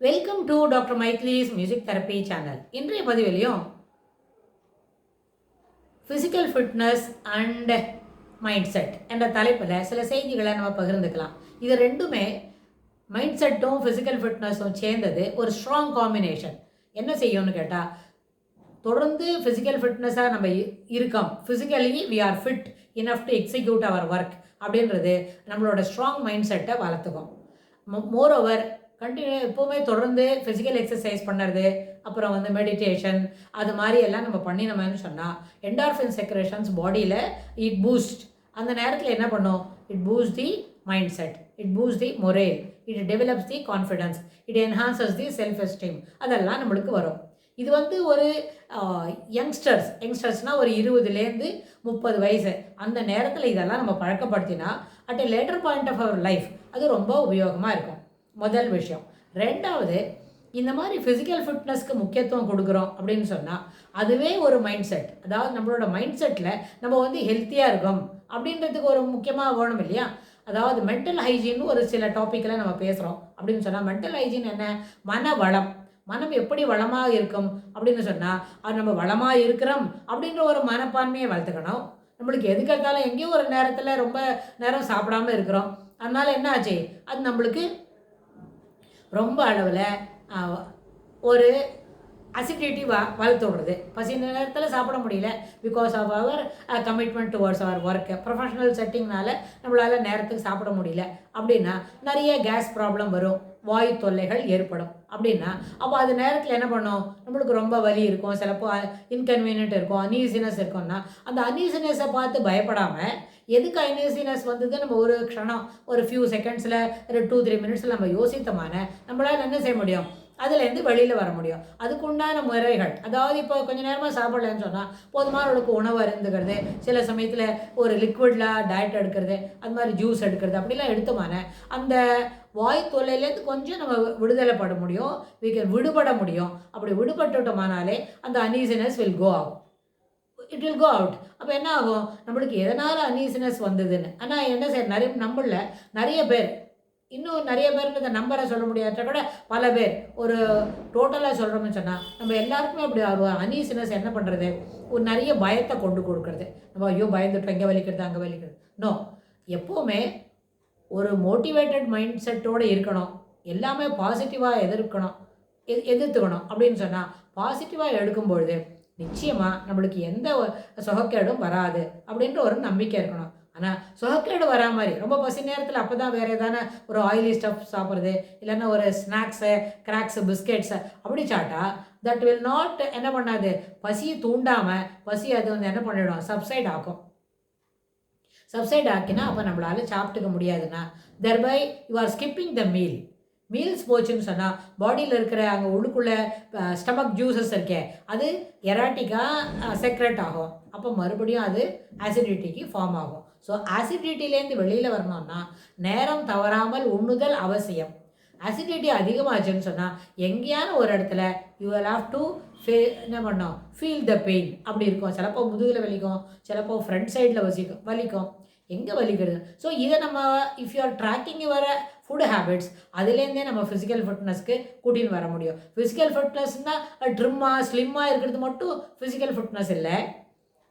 Welcome to doctor Maithili's music therapy channel. இன்றைய பதிவிலையும் physical fitness and mind set என்ற தலைப்பில் சில செய்திகளை நம்ம பகிர்ந்துக்கலாம். இது ரெண்டுமே மைண்ட் செட்டும் ஃபிசிக்கல் ஃபிட்னஸும் சேர்ந்தது ஒரு ஸ்ட்ராங் காம்பினேஷன். என்ன செய்யும்னு கேட்டால், தொடர்ந்து ஃபிசிக்கல் ஃபிட்னஸாக நம்ம இருக்கோம், physically we are fit enough to execute our work அப்படின்றது நம்மளோட ஸ்ட்ராங் மைண்ட் செட்டை வளர்த்துக்கும். மோரோவர் எப்போவுமே தொடர்ந்து ஃபிசிக்கல் எக்ஸசைஸ் பண்ணுறது, அப்புறம் மெடிடேஷன், அது மாதிரி எல்லாம் நம்ம பண்ணினோம்னு சொன்னால் என்டார்ஃபின் செக்ரேஷன்ஸ் பாடியில் இட் பூஸ்ட். அந்த நேரத்தில் என்ன பண்ணும்? It boost the mind set, it boost the morale, it develops the confidence, it enhances the self esteem. அதெல்லாம் நம்மளுக்கு வரும். இது ஒரு யங்ஸ்டர்ஸ்னால் ஒரு 20லேருந்து 30 வயசு அந்த நேரத்தில் இதெல்லாம் நம்ம பழக்கப்படுத்தினா at a later point of our life அது ரொம்ப உபயோகமாக இருக்கும். முதல் விஷயம். ரெண்டாவது, இந்த மாதிரி ஃபிசிக்கல் ஃபிட்னஸ்க்கு முக்கியத்துவம் கொடுக்குறோம் அப்படின்னு சொன்னால் அதுவே ஒரு மைண்ட் செட். அதாவது நம்மளோட மைண்ட் செட்டில் நம்ம ஹெல்த்தியாக இருக்கோம் அப்படின்றதுக்கு ஒரு முக்கியமாக வேணும் இல்லையா? அதாவது மென்டல் ஹைஜீன் ஒரு சில டாப்பிக்கில் நம்ம பேசுகிறோம் அப்படின்னு சொன்னால், மென்டல் ஹைஜீன் என்ன? மன வளம். மனம் எப்படி வளமாக இருக்கும் அப்படின்னு சொன்னால், அது நம்ம வளமாக இருக்கிறோம் அப்படின்ற ஒரு மனப்பான்மையை வளர்த்துக்கணும். நம்மளுக்கு எதுக்கெடுத்தாலும் எங்கேயோ ஒரு நேரத்தில் ரொம்ப நேரம் சாப்பிடாமல் இருக்கிறோம், அதனால் என்ன ஆச்சு? அது நம்மளுக்கு ரொம்ப அளவில் ஒரு அசிடிட்டி வளர்த்து விடுறது. பசி நேரத்தில் சாப்பிட முடியல, because of our commitment towards our work. Professional செட்டிங்னால நம்மளால் நேரத்துக்கு சாப்பிட முடியல அப்படின்னா நிறைய கேஸ் ப்ராப்ளம் வரும், வாயு தொல்லைகள் ஏற்படும். அப்படின்னா அப்போ அது நேரத்தில் என்ன பண்ணோம்? நம்மளுக்கு ரொம்ப வலி இருக்கும், சிலப்போ இன்கன்வீனியன்ட் இருக்கும், அன்ஈசினஸ் இருக்கும்னா அந்த அன்ஈசினஸை பார்த்து பயப்படாமல், எதுக்கு அன்ஈசினஸ் வந்தது நம்ம ஒரு க்ஷணம், ஒரு ஃபியூ செகண்ட்ஸில், ஒரு 2-3 மினிட்ஸில் நம்ம யோசித்தோமான நம்மளால் என்ன செய்ய முடியும்? அதுலேருந்து வெளியில் வர முடியும். அதுக்குண்டான முறைகள், அதாவது இப்போ கொஞ்சம் நேரமாக சாப்பிடலன்னு சொன்னால் போதுமான அளவுக்கு உணவு அருந்துக்கிறது, சில சமயத்தில் ஒரு லிக்விடில் டயட் எடுக்கிறது, அது மாதிரி ஜூஸ் எடுக்கிறது, அப்படிலாம் எடுத்தோமான அந்த வாய் தொல்லையிலேருந்து கொஞ்சம் நம்ம விடுதலைப்பட முடியும், விடுபட முடியும். அப்படி விடுபட்டுட்டோமானாலே அந்த uneasiness will go out, it will go out. அப்போ என்ன ஆகும்? நம்மளுக்கு எதனால் அன்ஈசினஸ் வந்ததுன்னு. ஆனால் என்ன செய்ய, நம்மளில் நிறைய பேர், இன்னும் நிறைய பேருக்கு இந்த நம்பரை சொல்ல முடியாத கூட பல பேர், ஒரு டோட்டலாக சொல்கிறோம்னு சொன்னால் நம்ம எல்லாருக்குமே அப்படி அன்ஈசினஸ் என்ன பண்ணுறது? ஒரு நிறைய பயத்தை கொண்டு கொடுக்குறது. நம்ம ஐயோ பயந்துட்டோம், இங்கே வலிக்கிறது அங்கே வலிக்கிறது. நோ, எப்போவுமே ஒரு மோட்டிவேட்டட் மைண்ட் செட்டோடு இருக்கணும். எல்லாமே பாசிட்டிவாக எதிர்த்துக்கணும். அப்படின்னு சொன்னால் பாசிட்டிவாக எடுக்கும்பொழுது நிச்சயமாக நம்மளுக்கு எந்த சுகக்கேடும் வராது அப்படின்ற ஒரு நம்பிக்கை இருக்கணும். ஆனால் சுகக்கேடு வரா மாதிரி ரொம்ப பசி நேரத்தில் அப்போ தான் வேறு எதான ஒரு ஆயிலி ஸ்டஃப் சாப்பிட்றது, இல்லைன்னா ஒரு ஸ்நாக்ஸு, கிராக்ஸு, பிஸ்கெட்ஸு அப்படி சாப்பிட்டா தட் வில் நாட் என்ன பண்ணாது? பசியை தூண்டாமல் பசி அது என்ன பண்ணிவிடும்? சப்சைட் ஆக்கும். சப்சைட் ஆக்கினா அப்போ நம்மளால் சாப்பிட்டுக்க முடியாதுன்னா thereby you are skipping the meals போச்சுன்னு சொன்னால் பாடியில் இருக்கிற அங்கே உள்ளுக்குள்ளே ஸ்டமக் ஜூஸஸ் இருக்கே, அது எராட்டிக்காக செக்ரெட் ஆகும். அப்போ மறுபடியும் அது ஆசிடிட்டிக்கு ஃபார்ம் ஆகும். ஸோ ஆசிடிட்டிலேருந்து வெளியில் வரணும்னா நேரம் தவறாமல் உண்ணுதல் அவசியம். ஆசிடிட்டி அதிகமாச்சுன்னு சொன்னால் எங்கேயான ஒரு இடத்துல யூ வில் ஹாவ் டு என்ன பண்ணோம்? Feel the pain. அப்படி இருக்கும். சிலப்போ முதுகில் வலிக்கும், சிலப்போ ஃப்ரண்ட் சைடில் வலிக்கும். எங்கே வலிக்கிறது? ஸோ இதை நம்ம if you are tracking your food habits, அதுலேருந்தே நம்ம ஃபிசிக்கல் ஃபிட்னஸ்க்கு கூட்டின்னு வர முடியும். ஃபிசிக்கல் ஃபிட்னஸ்னால் ட்ரிம்மாக ஸ்லிம்மாக இருக்கிறது மட்டும் ஃபிசிக்கல் ஃபிட்னஸ் இல்லை.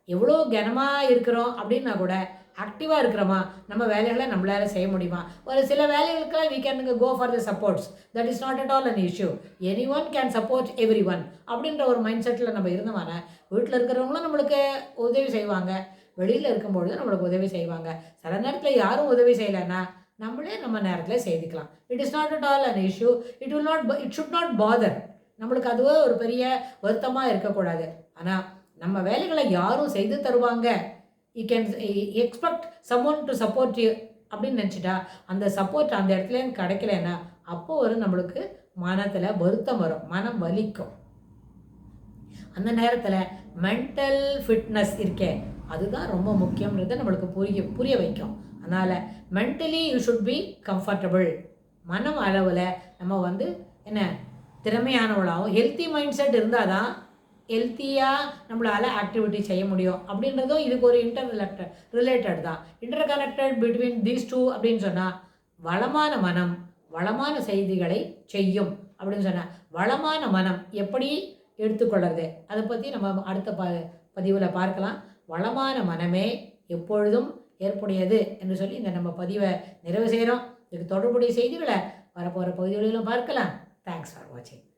எவ்வளோ கனமாக இருக்கிறோம் அப்படின்னா கூட ஆக்டிவாக இருக்கிறோமா, நம்ம வேலைகளை நம்மளால் செய்ய முடியுமா? ஒரு சில வேலைகளுக்கெல்லாம் we can go for the supports, that is not at all an issue. anyone can support everyone அப்படின்ற ஒரு மைண்ட் செட்டில் நம்ம இருந்தோம்னா வீட்டில் இருக்கிறவங்களும் நம்மளுக்கு உதவி செய்வாங்க, வெளியில் இருக்கும்பொழுது நம்மளுக்கு உதவி செய்வாங்க. சில நேரத்தில் யாரும் உதவி செய்யலைன்னா நம்மளே நம்ம நேரத்தில் செய்துக்கலாம். It is not at all an issue. It should not bother. நம்மளுக்கு அதுவே ஒரு பெரிய வருத்தமாக இருக்கக்கூடாது. ஆனால் நம்ம வேலைகளை யாரும் செய்து தருவாங்க, you can expect someone to support you அப்படின்னு நினச்சிட்டா அந்த சப்போர்ட் அந்த இடத்துலேருந்து கிடைக்கலன்னா அப்போ நம்மளுக்கு மனத்தில் வருத்தம் வரும், மனம் வலிக்கும். அந்த நேரத்தில் மென்டல் ஃபிட்னஸ் இருக்கே அதுதான் ரொம்ப முக்கியன்றதை நம்மளுக்கு புரிய வைக்கும். அதனால் mentally you should be comfortable. மனம் அளவில் நம்ம என்ன திறமையானவளாகவும் ஹெல்த்தி மைண்ட் செட் இருந்தால் தான் ஹெல்த்தியாக நம்மளால் ஆக்டிவிட்டி செய்ய முடியும். அப்படின்றதும் இதுக்கு ஒரு ரிலேட்டட் தான். Interconnected between these two அப்படின்னு சொன்னால் வளமான மனம், வளமான செய்திகளை செய்யும் அப்படின்னு சொன்ன வளமான மனம் எப்படி எடுத்துக்கொள்கிறது அதை பற்றி நம்ம அடுத்த பதிவில் பார்க்கலாம். வளமான மனமே எப்பொழுதும் ஏற்புடையது என்று சொல்லி இந்த நம்ம பதிவை நிறைவு செய்கிறோம். இதுக்கு தொடர்புடைய செய்திகளை வரப்போகிற பகுதிகளிலும் பார்க்கலாம். தேங்க்ஸ் ஃபார் வாட்சிங்.